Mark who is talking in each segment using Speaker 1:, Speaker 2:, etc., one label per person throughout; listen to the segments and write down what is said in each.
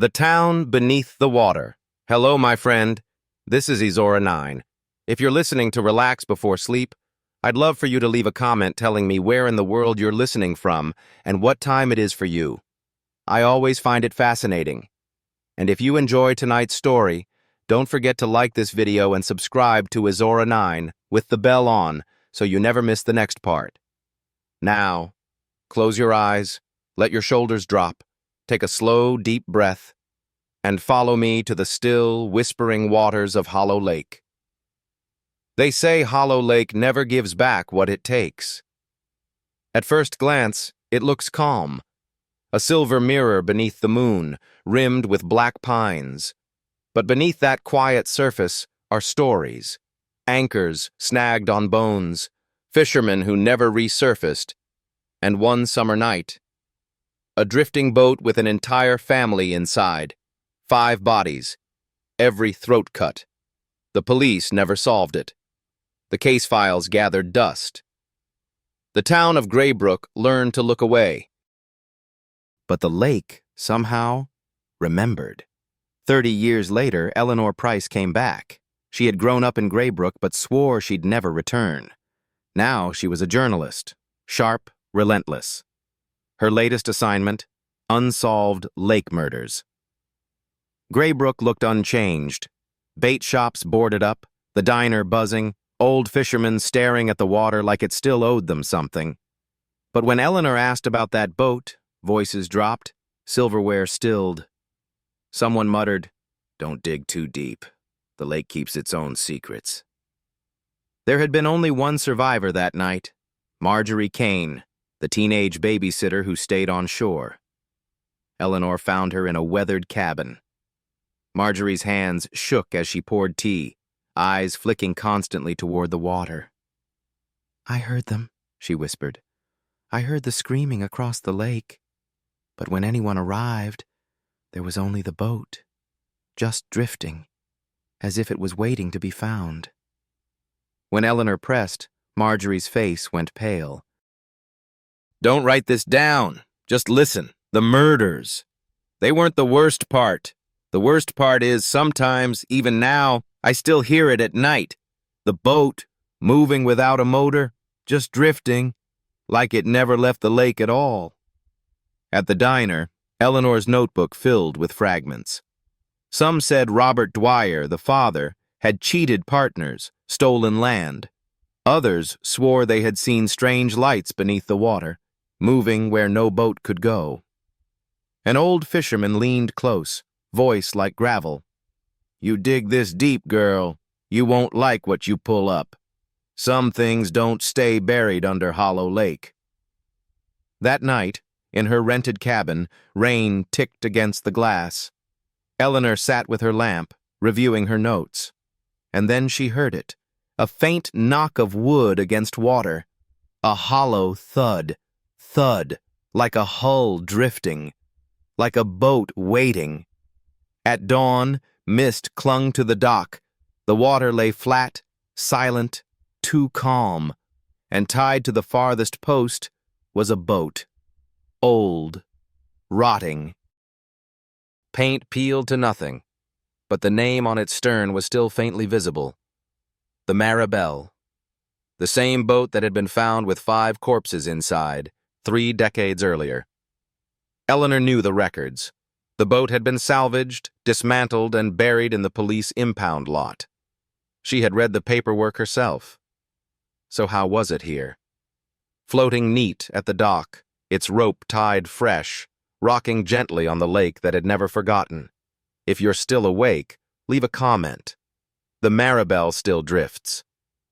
Speaker 1: The Town Beneath the Water. Hello, my friend. This is Izora 9. If you're listening to relax before sleep, I'd love for you to leave a comment telling me where in the world you're listening from and what time it is for you. I always find it fascinating. And if you enjoy tonight's story, don't forget to like this video and subscribe to Izora 9 with the bell on so you never miss the next part. Now, close your eyes, let your shoulders drop, take a slow, deep breath, and follow me to the still, whispering waters of Hollow Lake. They say Hollow Lake never gives back what it takes. At first glance, it looks calm. A silver mirror beneath the moon, rimmed with black pines. But beneath that quiet surface are stories. Anchors snagged on bones, fishermen who never resurfaced, and one summer night, a drifting boat with an entire family inside. 5 bodies, every throat cut. The police never solved it. The case files gathered dust. The town of Graybrook learned to look away. But the lake, somehow, remembered. 30 years later, Eleanor Price came back. She had grown up in Graybrook but swore she'd never return. Now she was a journalist, sharp, relentless. Her latest assignment, unsolved lake murders. Graybrook looked unchanged. Bait shops boarded up, the diner buzzing, old fishermen staring at the water like it still owed them something. But when Eleanor asked about that boat, voices dropped, silverware stilled. Someone muttered, "Don't dig too deep. The lake keeps its own secrets." There had been only one survivor that night, Marjorie Kane, the teenage babysitter who stayed on shore. Eleanor found her in a weathered cabin. Marjorie's hands shook as she poured tea, eyes flicking constantly toward the water. "I heard them," she whispered. "I heard the screaming across the lake. But when anyone arrived, there was only the boat, just drifting, as if it was waiting to be found." When Eleanor pressed, Marjorie's face went pale. "Don't write this down. Just listen. The murders. They weren't the worst part. The worst part is sometimes, even now, I still hear it at night. The boat, moving without a motor, just drifting, like it never left the lake at all." At the diner, Eleanor's notebook filled with fragments. Some said Robert Dwyer, the father, had cheated partners, stolen land. Others swore they had seen strange lights beneath the water, moving where no boat could go. An old fisherman leaned close, voice like gravel. "You dig this deep, girl, you won't like what you pull up. Some things don't stay buried under Hollow Lake." That night, in her rented cabin, rain ticked against the glass. Eleanor sat with her lamp, reviewing her notes. And then she heard it, a faint knock of wood against water, a hollow thud, like a hull drifting, like a boat waiting. At dawn, mist clung to the dock. The water lay flat, silent, too calm, and tied to the farthest post was a boat. Old, rotting. Paint peeled to nothing, but the name on its stern was still faintly visible. The Maribel. The same boat that had been found with 5 corpses inside, 3 decades earlier. Eleanor knew the records. The boat had been salvaged, dismantled, and buried in the police impound lot. She had read the paperwork herself. So how was it here? Floating neat at the dock, its rope tied fresh, rocking gently on the lake that had never forgotten. If you're still awake, leave a comment. The Maribel still drifts.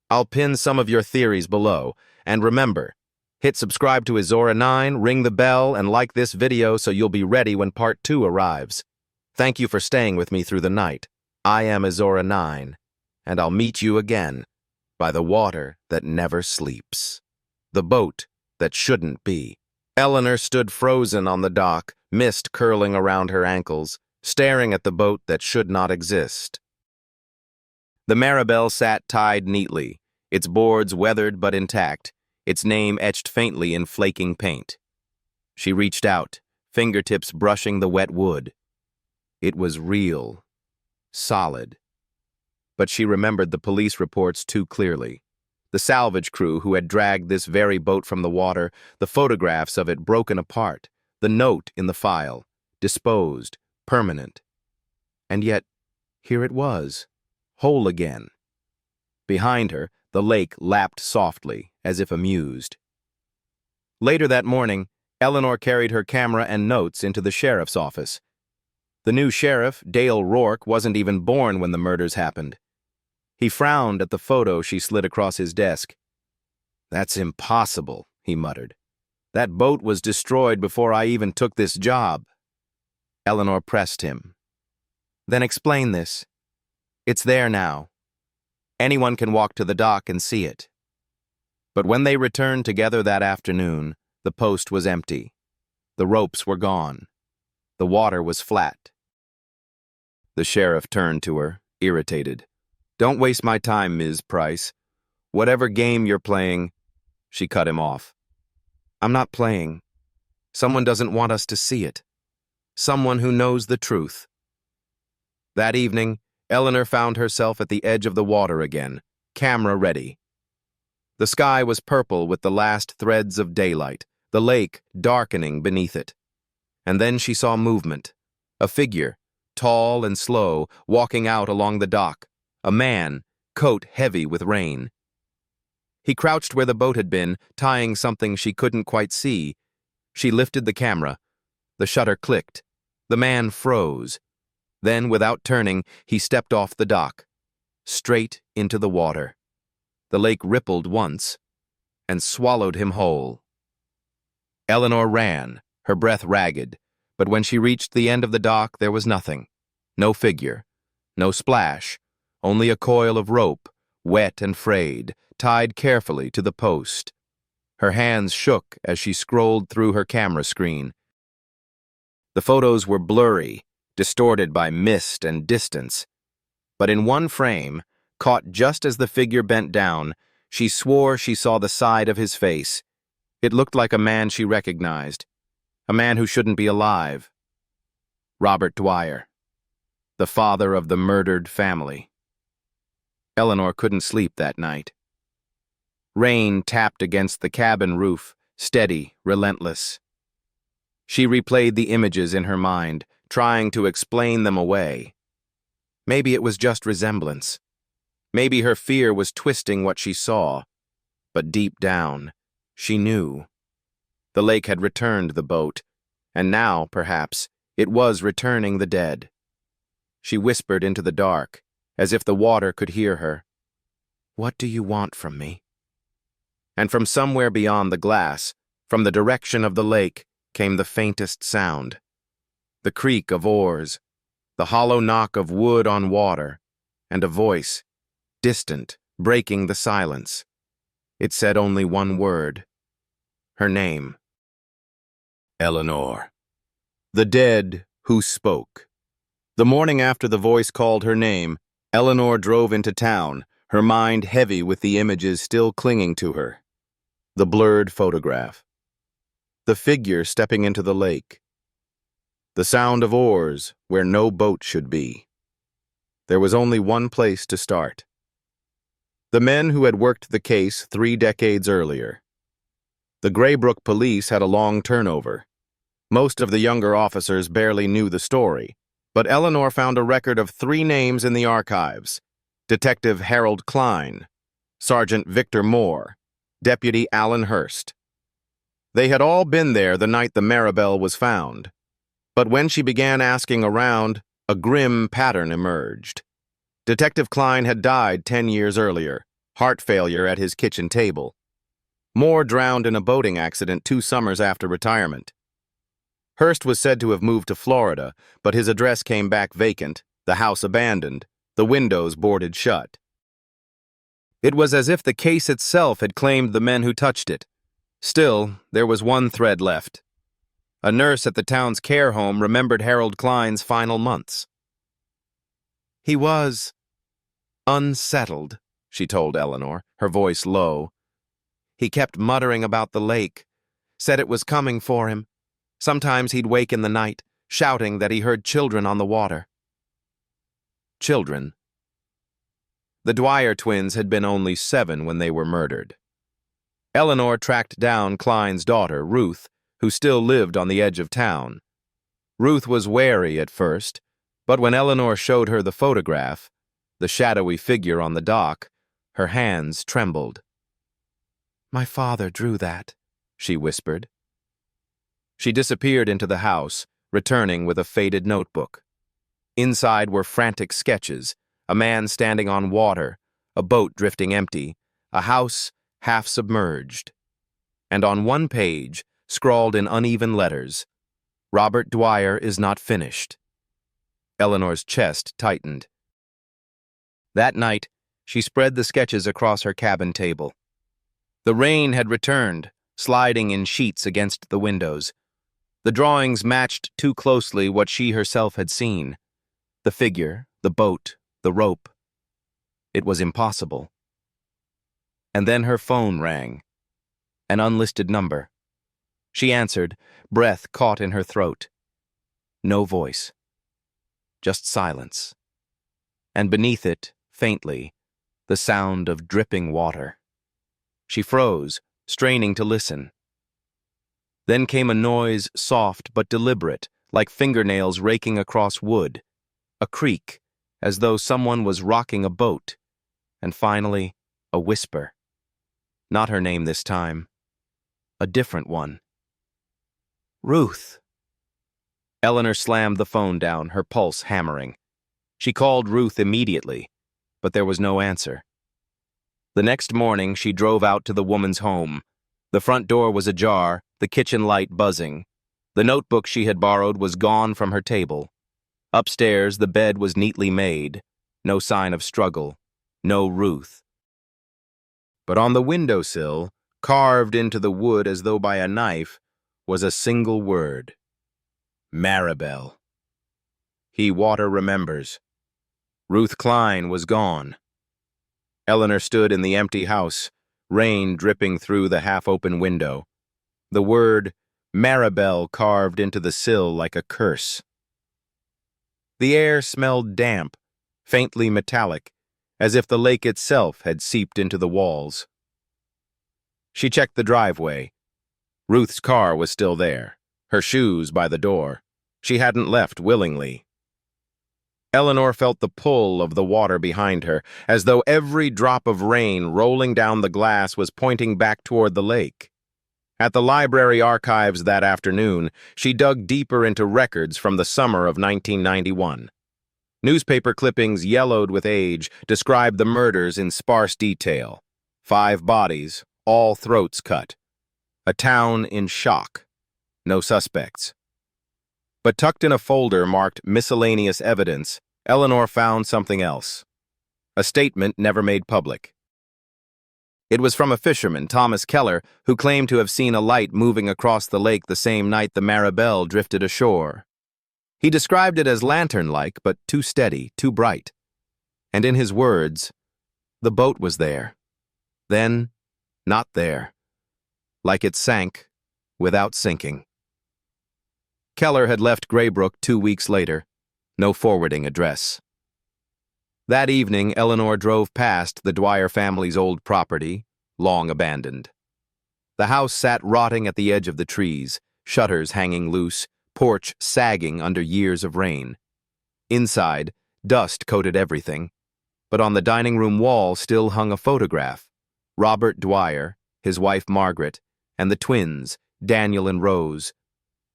Speaker 1: I'll pin some of your theories below, and remember, hit subscribe to Izora 9, ring the bell, and like this video so you'll be ready when part 2 arrives. Thank you for staying with me through the night. I am Izora 9, and I'll meet you again by the water that never sleeps. The boat that shouldn't be. Eleanor stood frozen on the dock, mist curling around her ankles, staring at the boat that should not exist. The Maribel sat tied neatly, its boards weathered but intact, its name etched faintly in flaking paint. She reached out, fingertips brushing the wet wood. It was real, solid. But she remembered the police reports too clearly. The salvage crew who had dragged this very boat from the water, the photographs of it broken apart, the note in the file, disposed, permanent. And yet, here it was, whole again. Behind her, the lake lapped softly, as if amused. Later that morning, Eleanor carried her camera and notes into the sheriff's office. The new sheriff, Dale Rourke, wasn't even born when the murders happened. He frowned at the photo she slid across his desk. "That's impossible," he muttered. "That boat was destroyed before I even took this job." Eleanor pressed him. "Then explain this. It's there now. Anyone can walk to the dock and see it." But when they returned together that afternoon, the post was empty. The ropes were gone. The water was flat. The sheriff turned to her, irritated. "Don't waste my time, Ms. Price. Whatever game you're playing—" She cut him off. "I'm not playing. Someone doesn't want us to see it. Someone who knows the truth." That evening, Eleanor found herself at the edge of the water again, camera ready. The sky was purple with the last threads of daylight, the lake darkening beneath it. And then she saw movement. A figure, tall and slow, walking out along the dock. A man, coat heavy with rain. He crouched where the boat had been, tying something she couldn't quite see. She lifted the camera. The shutter clicked. The man froze. Then, without turning, he stepped off the dock, straight into the water. The lake rippled once and swallowed him whole. Eleanor ran, her breath ragged, but when she reached the end of the dock, there was nothing. No figure, no splash, only a coil of rope, wet and frayed, tied carefully to the post. Her hands shook as she scrolled through her camera screen. The photos were blurry, distorted by mist and distance. But in one frame, caught just as the figure bent down, she swore she saw the side of his face. It looked like a man she recognized, a man who shouldn't be alive. Robert Dwyer, the father of the murdered family. Eleanor couldn't sleep that night. Rain tapped against the cabin roof, steady, relentless. She replayed the images in her mind, trying to explain them away. Maybe it was just resemblance. Maybe her fear was twisting what she saw. But deep down, she knew. The lake had returned the boat, and now, perhaps, it was returning the dead. She whispered into the dark, as if the water could hear her. "What do you want from me?" And from somewhere beyond the glass, from the direction of the lake, came the faintest sound. The creak of oars, the hollow knock of wood on water, and a voice, distant, breaking the silence. It said only one word. Her name. Eleanor. The dead who spoke. The morning after the voice called her name, Eleanor drove into town, her mind heavy with the images still clinging to her. The blurred photograph. The figure stepping into the lake. The sound of oars where no boat should be. There was only one place to start. The men who had worked the case 3 decades earlier. The Graybrook police had a long turnover. Most of the younger officers barely knew the story, but Eleanor found a record of 3 names in the archives: Detective Harold Klein, Sergeant Victor Moore, Deputy Alan Hurst. They had all been there the night the Maribel was found. But when she began asking around, a grim pattern emerged. Detective Klein had died 10 years earlier, heart failure at his kitchen table. Moore drowned in a boating accident 2 summers after retirement. Hurst was said to have moved to Florida, but his address came back vacant, the house abandoned, the windows boarded shut. It was as if the case itself had claimed the men who touched it. Still, there was one thread left. A nurse at the town's care home remembered Harold Klein's final months. "He was unsettled," she told Eleanor, her voice low. "He kept muttering about the lake, said it was coming for him. Sometimes he'd wake in the night, shouting that he heard children on the water. Children. The Dwyer twins had been only 7 when they were murdered. Eleanor tracked down Klein's daughter, Ruth, who still lived on the edge of town. Ruth was wary at first, but when Eleanor showed her the photograph, the shadowy figure on the dock, her hands trembled. "My father drew that," she whispered. She disappeared into the house, returning with a faded notebook. Inside were frantic sketches, a man standing on water, a boat drifting empty, a house half submerged. And on one page, scrawled in uneven letters, "Robert Dwyer is not finished." Eleanor's chest tightened. That night, she spread the sketches across her cabin table. The rain had returned, sliding in sheets against the windows. The drawings matched too closely what she herself had seen. The figure, the boat, the rope. It was impossible. And then her phone rang. An unlisted number. She answered, breath caught in her throat. No voice. Just silence. And beneath it, faintly, the sound of dripping water. She froze, straining to listen. Then came a noise soft but deliberate, like fingernails raking across wood. A creak, as though someone was rocking a boat. And finally, a whisper. Not her name this time. A different one. "Ruth." Eleanor slammed the phone down, her pulse hammering. She called Ruth immediately, but there was no answer. The next morning, she drove out to the woman's home. The front door was ajar, the kitchen light buzzing. The notebook she had borrowed was gone from her table. Upstairs, the bed was neatly made. No sign of struggle. No Ruth. But on the windowsill, carved into the wood as though by a knife, was a single word. Maribel. He water remembers. Ruth Klein was gone. Eleanor stood in the empty house, rain dripping through the half-open window. The word Maribel carved into the sill like a curse. The air smelled damp, faintly metallic, as if the lake itself had seeped into the walls. She checked the driveway. Ruth's car was still there, her shoes by the door. She hadn't left willingly. Eleanor felt the pull of the water behind her, as though every drop of rain rolling down the glass was pointing back toward the lake. At the library archives that afternoon, she dug deeper into records from the summer of 1991. Newspaper clippings yellowed with age described the murders in sparse detail. 5 bodies, all throats cut. A town in shock. No suspects. But tucked in a folder marked miscellaneous evidence, Eleanor found something else. A statement never made public. It was from a fisherman, Thomas Keller, who claimed to have seen a light moving across the lake the same night the Maribel drifted ashore. He described it as lantern-like, but too steady, too bright. And in his words, the boat was there. Then, not there. Like it sank, without sinking. Keller had left Graybrook 2 weeks later. No forwarding address. That evening, Eleanor drove past the Dwyer family's old property, long abandoned. The house sat rotting at the edge of the trees, shutters hanging loose, porch sagging under years of rain. Inside, dust coated everything, but on the dining room wall still hung a photograph. Robert Dwyer, his wife Margaret, and the twins, Daniel and Rose,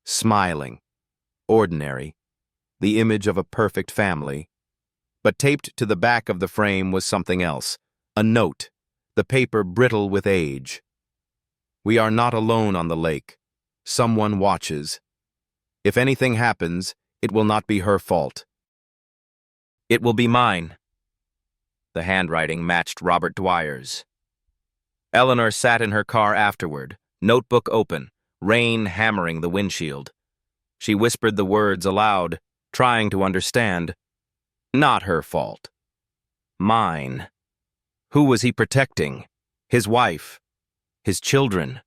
Speaker 1: smiling. Ordinary. The image of a perfect family. But taped to the back of the frame was something else. A note, the paper brittle with age. "We are not alone on the lake. Someone watches. If anything happens, it will not be her fault. It will be mine." The handwriting matched Robert Dwyer's. Eleanor sat in her car afterward, notebook open, rain hammering the windshield. She whispered the words aloud, trying to understand. Not her fault. Mine. Who was he protecting? His wife? His children?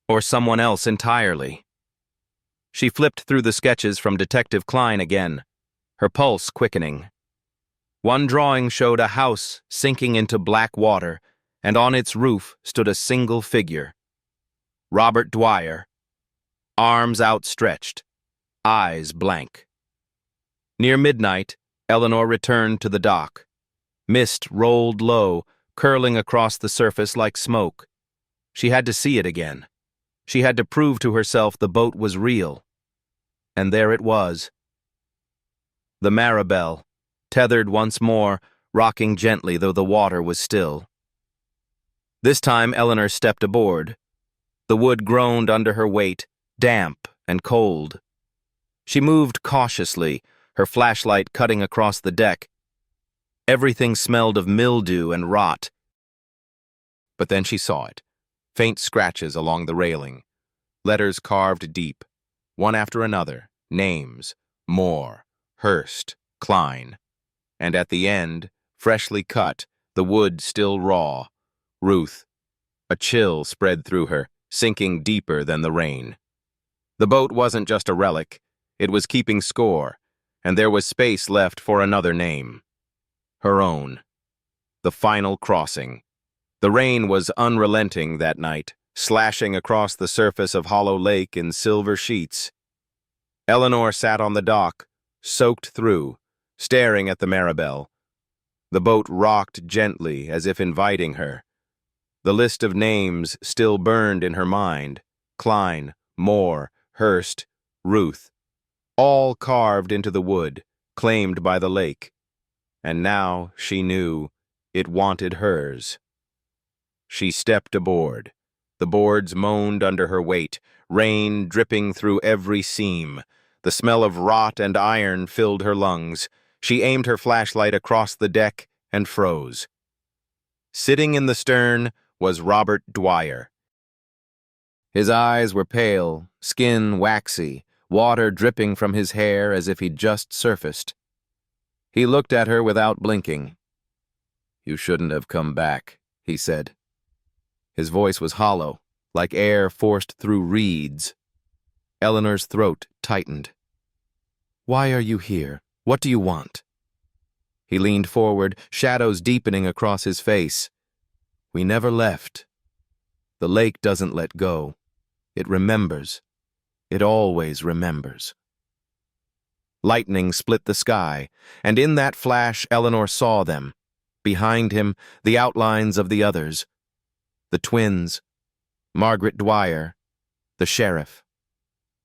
Speaker 1: Or someone else entirely? She flipped through the sketches from Detective Klein again, her pulse quickening. One drawing showed a house sinking into black water, and on its roof stood a single figure. Robert Dwyer, arms outstretched, eyes blank. Near midnight, Eleanor returned to the dock. Mist rolled low, curling across the surface like smoke. She had to see it again. She had to prove to herself the boat was real. And there it was. The Maribel, tethered once more, rocking gently though the water was still. This time Eleanor stepped aboard. The wood groaned under her weight, damp and cold. She moved cautiously, her flashlight cutting across the deck. Everything smelled of mildew and rot. But then she saw it. Faint scratches along the railing. Letters carved deep, one after another. Names: Moore, Hurst, Klein. And at the end, freshly cut, the wood still raw. Ruth. A chill spread through her, sinking deeper than the rain. The boat wasn't just a relic. It was keeping score, and there was space left for another name. Her own. The final crossing. The rain was unrelenting that night, slashing across the surface of Hollow Lake in silver sheets. Eleanor sat on the dock, soaked through, staring at the Maribel. The boat rocked gently, as if inviting her. The list of names still burned in her mind. Klein, Moore, Hurst, Ruth. All carved into the wood, claimed by the lake. And now she knew it wanted hers. She stepped aboard. The boards moaned under her weight, rain dripping through every seam. The smell of rot and iron filled her lungs. She aimed her flashlight across the deck and froze. Sitting in the stern was Robert Dwyer. His eyes were pale, skin waxy, water dripping from his hair as if he'd just surfaced. He looked at her without blinking. "You shouldn't have come back," he said. His voice was hollow, like air forced through reeds. Eleanor's throat tightened. "Why are you here? What do you want?" He leaned forward, shadows deepening across his face. "We never left. The lake doesn't let go. It remembers. It always remembers." Lightning split the sky, and in that flash Eleanor saw them. Behind him, the outlines of the others. The twins, Margaret Dwyer, the sheriff.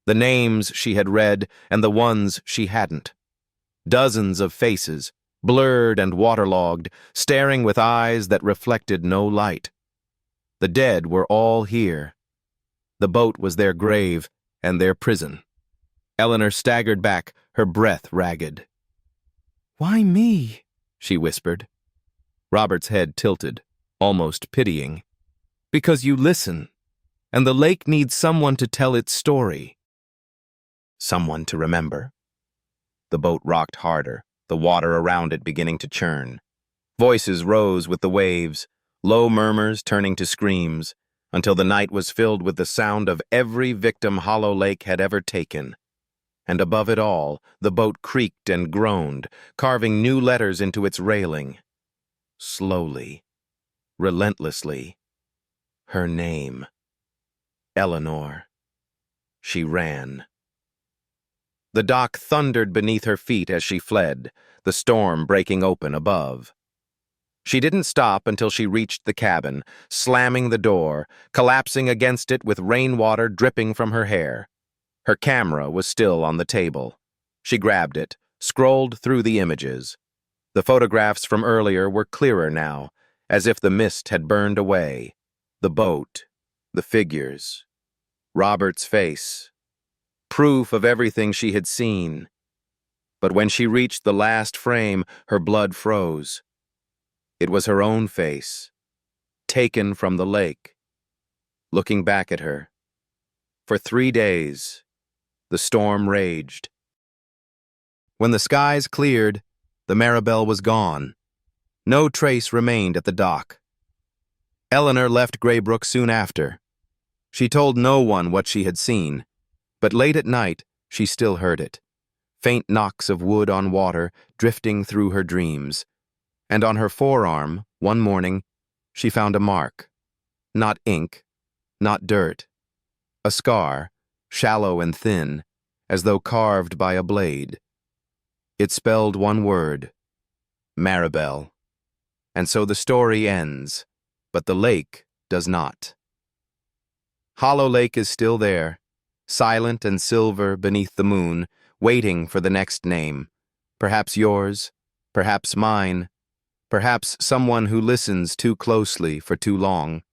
Speaker 1: The names she had read and the ones she hadn't. Dozens of faces, blurred and waterlogged, staring with eyes that reflected no light. The dead were all here. The boat was their grave and their prison. Eleanor staggered back, her breath ragged. "Why me?" she whispered. Robert's head tilted, almost pitying. "Because you listen, and the lake needs someone to tell its story." Someone to remember. The boat rocked harder, the water around it beginning to churn. Voices rose with the waves, low murmurs turning to screams, until the night was filled with the sound of every victim Hollow Lake had ever taken. And above it all, the boat creaked and groaned, carving new letters into its railing. Slowly, relentlessly. Her name. Eleanor. She ran. The dock thundered beneath her feet as she fled, the storm breaking open above. She didn't stop until she reached the cabin, slamming the door, collapsing against it with rainwater dripping from her hair. Her camera was still on the table. She grabbed it, scrolled through the images. The photographs from earlier were clearer now, as if the mist had burned away. The boat, the figures, Robert's face. Proof of everything she had seen. But when she reached the last frame, her blood froze. It was her own face, taken from the lake, looking back at her. For 3 days, the storm raged. When the skies cleared, the Maribel was gone. No trace remained at the dock. Eleanor left Graybrook soon after. She told no one what she had seen, But late at night, she still heard it. Faint knocks of wood on water drifting through her dreams. And on her forearm, one morning, she found a mark. Not ink, not dirt. A scar, shallow and thin, as though carved by a blade. It spelled one word, Maribel. And so the story ends, but the lake does not. Hollow Lake is still there, silent and silver beneath the moon, waiting for the next name. Perhaps yours, perhaps mine, perhaps someone who listens too closely for too long.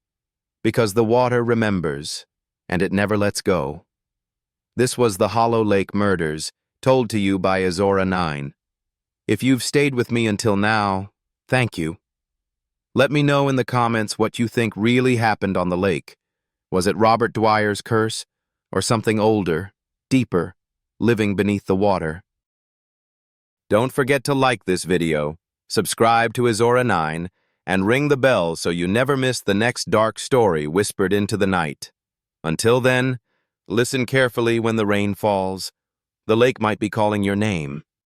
Speaker 1: Because the water remembers, and it never lets go. This was the Hollow Lake Murders, told to you by Azora 9. If you've stayed with me until now, thank you. Let me know in the comments what you think really happened on the lake. Was it Robert Dwyer's curse, or something older, deeper, living beneath the water? Don't forget to like this video, subscribe to Azora 9, and ring the bell so you never miss the next dark story whispered into the night. Until then, listen carefully when the rain falls. The lake might be calling your name.